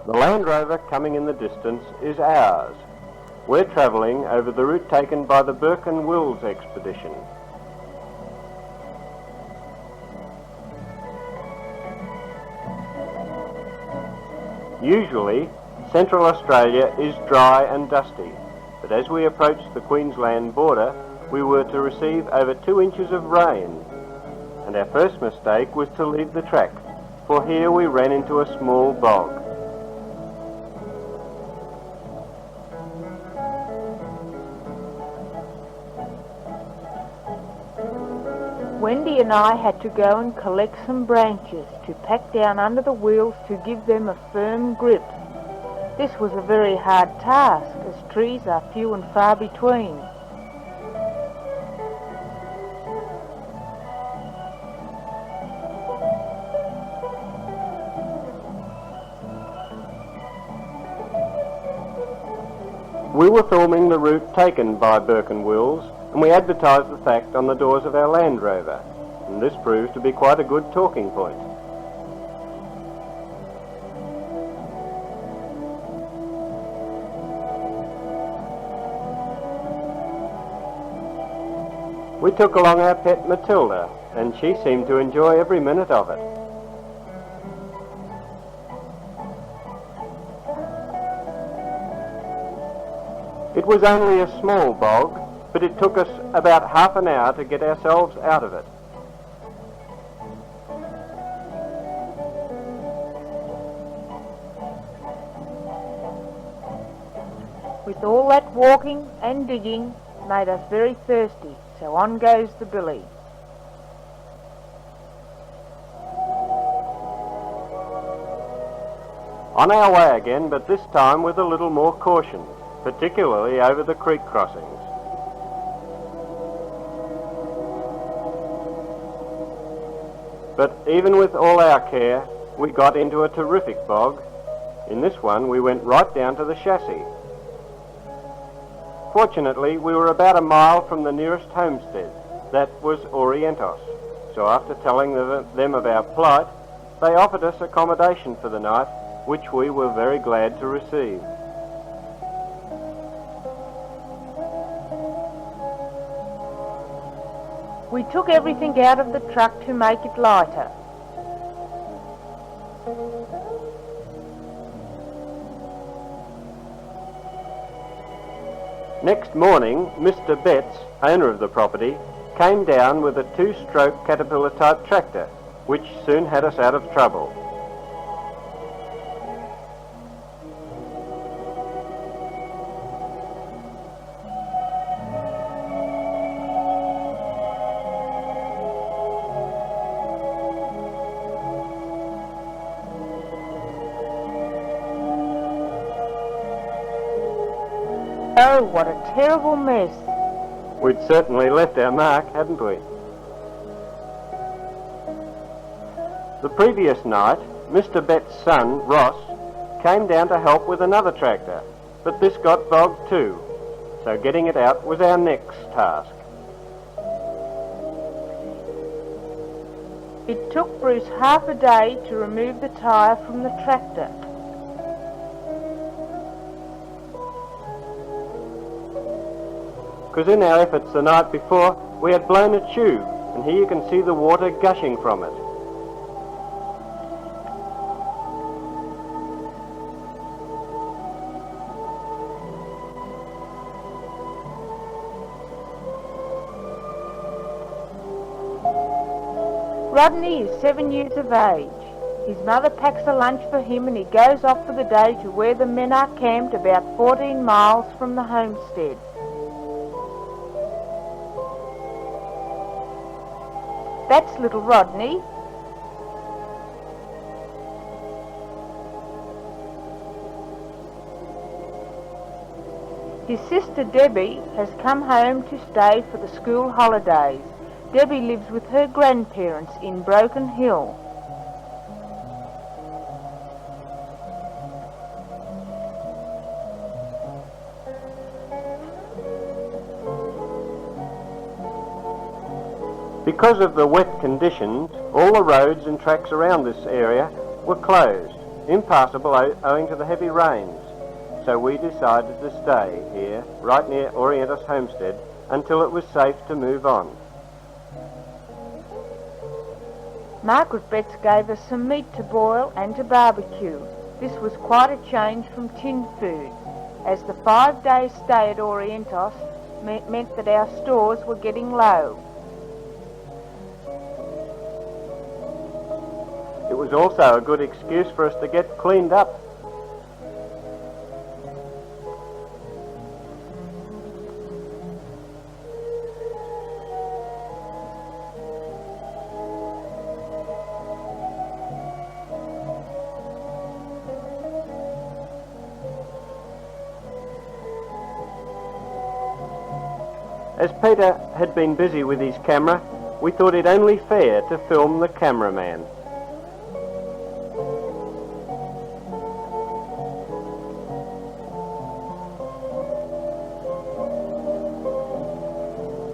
The Land Rover coming in the distance is ours. We're travelling over the route taken by the Burke and Wills expedition. Usually, Central Australia is dry and dusty, but as we approached the Queensland border, we were to receive over 2 inches of rain, and our first mistake was to leave the track, for here we ran into a small bog. Wendy and I had to go and collect some branches to pack down under the wheels to give them a firm grip. This was a very hard task, as trees are few and far between. We were filming the route taken by Burke and Wills, and we advertised the fact on the doors of our Land Rover, and this proved to be quite a good talking point. We took along our pet Matilda, and she seemed to enjoy every minute of it. It was only a small bog, but it took us about half an hour to get ourselves out of it. With all that walking and digging made us very thirsty, so on goes the billy. On our way again, but this time with a little more caution, particularly over the creek crossings. But even with all our care, we got into a terrific bog. In this one, we went right down to the chassis. Fortunately, we were about a mile from the nearest homestead. That was Orientos. So after telling them of our plight, they offered us accommodation for the night, which we were very glad to receive. We took everything out of the truck to make it lighter. Next morning, Mr. Betts, owner of the property, came down with a 2-stroke Caterpillar-type tractor, which soon had us out of trouble. Oh, what a terrible mess. We'd certainly left our mark, hadn't we? The previous night, Mr. Betts' son, Ross, came down to help with another tractor, but this got bogged too, so getting it out was our next task. It took Bruce half a day to remove the tyre from the tractor. Because in our efforts the night before, we had blown a tube, and here you can see the water gushing from it. Rodney is 7 years of age. His mother packs a lunch for him and he goes off for the day to where the men are camped about 14 miles from the homestead. That's little Rodney. His sister Debbie has come home to stay for the school holidays. Debbie lives with her grandparents in Broken Hill. Because of the wet conditions, all the roads and tracks around this area were closed. impassable owing to the heavy rains, so we decided to stay here, right near Orientus homestead, until it was safe to move on. Margaret Betts gave us some meat to boil and to barbecue. This was quite a change from tinned food, as the 5-day stay at Orientus meant that our stores were getting low. It was also a good excuse for us to get cleaned up. As Peter had been busy with his camera, we thought it only fair to film the cameraman.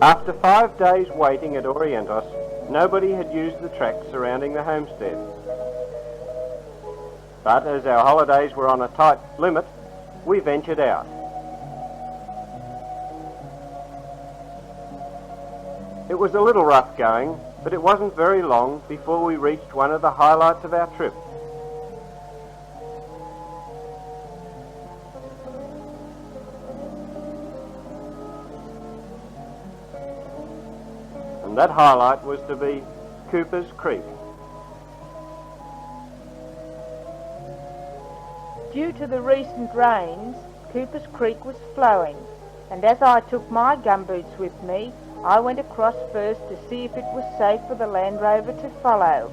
After 5 days waiting at Orientus, nobody had used the tracks surrounding the homestead. But as our holidays were on a tight limit, we ventured out. It was a little rough going, but it wasn't very long before we reached one of the highlights of our trip. And that highlight was to be Cooper's Creek. Due to the recent rains, Cooper's Creek was flowing, and as I took my gumboots with me, I went across first to see if it was safe for the Land Rover to follow.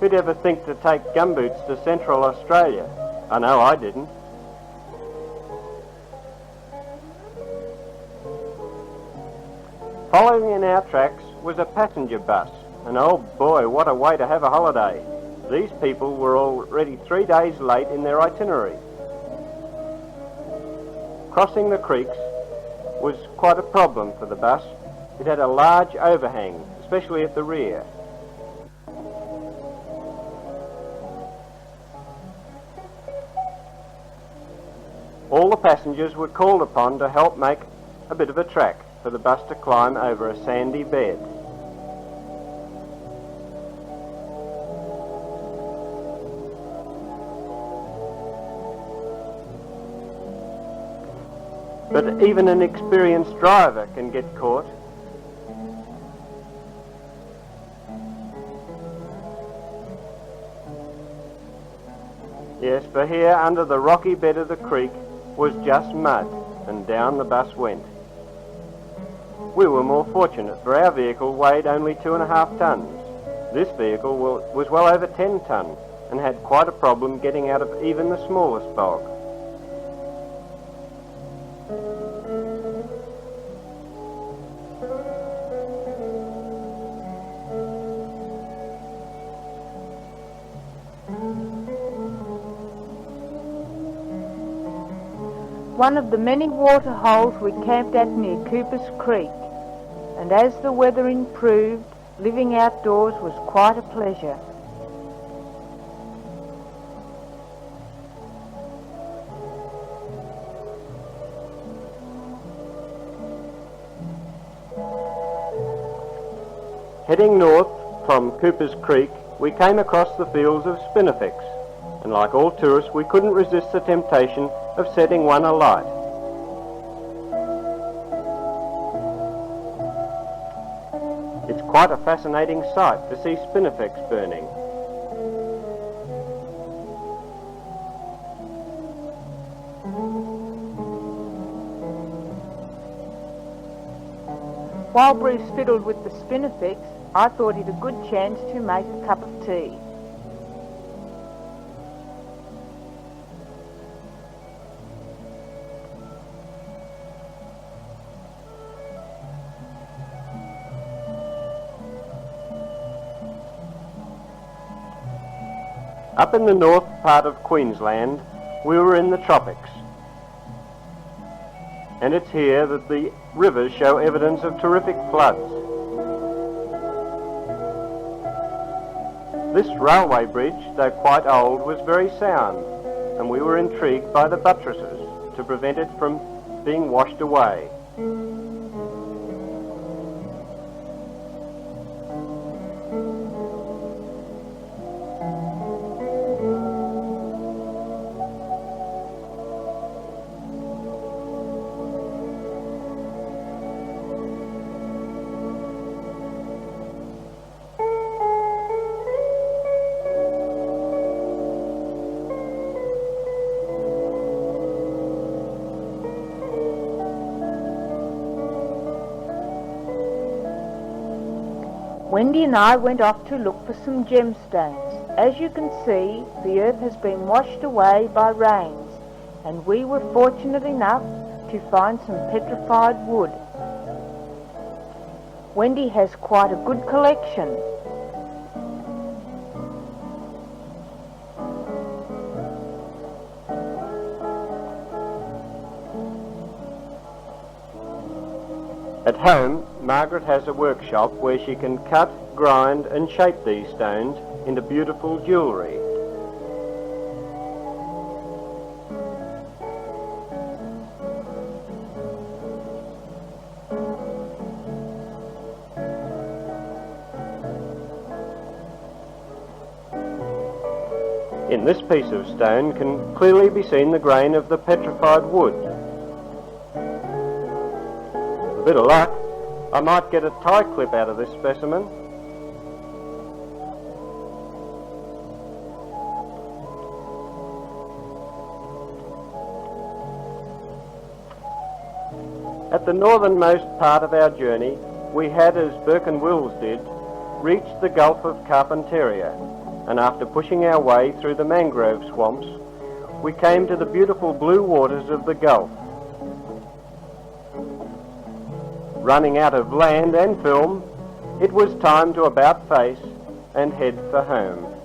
Who'd ever think to take gumboots to Central Australia? I know I didn't. Following in our tracks was a passenger bus, and oh boy, what a way to have a holiday. These people were already 3 days late in their itinerary. Crossing the creeks was quite a problem for the bus. It had a large overhang, especially at the rear. All the passengers were called upon to help make a bit of a track for the bus to climb over a sandy bed. But even an experienced driver can get caught. Yes, for here under the rocky bed of the creek was just mud, and down the bus went. We were more fortunate, for our vehicle weighed only 2.5 tons. This vehicle was well over 10 tons and had quite a problem getting out of even the smallest bog. One of the many water holes we camped at near Cooper's Creek, and as the weather improved, living outdoors was quite a pleasure. Heading north from Cooper's Creek, we came across the fields of spinifex, and like all tourists, we couldn't resist the temptation of setting one alight. It's quite a fascinating sight to see spinifex burning. While Bruce fiddled with the spinifex, I thought it a good chance to make a cup of tea. Up in the north part of Queensland, we were in the tropics. And it's here that the rivers show evidence of terrific floods. This railway bridge, though quite old, was very sound, and we were intrigued by the buttresses to prevent it from being washed away. Wendy and I went off to look for some gemstones. As you can see, the earth has been washed away by rains, and we were fortunate enough to find some petrified wood. Wendy has quite a good collection. At home, Margaret has a workshop where she can cut, grind and shape these stones into beautiful jewellery. In this piece of stone can clearly be seen the grain of the petrified wood. With a bit of luck, I might get a tie clip out of this specimen. At the northernmost part of our journey, we had, as Burke and Wills did, reached the Gulf of Carpentaria, and after pushing our way through the mangrove swamps, we came to the beautiful blue waters of the Gulf. Running out of land and film, it was time to about face and head for home.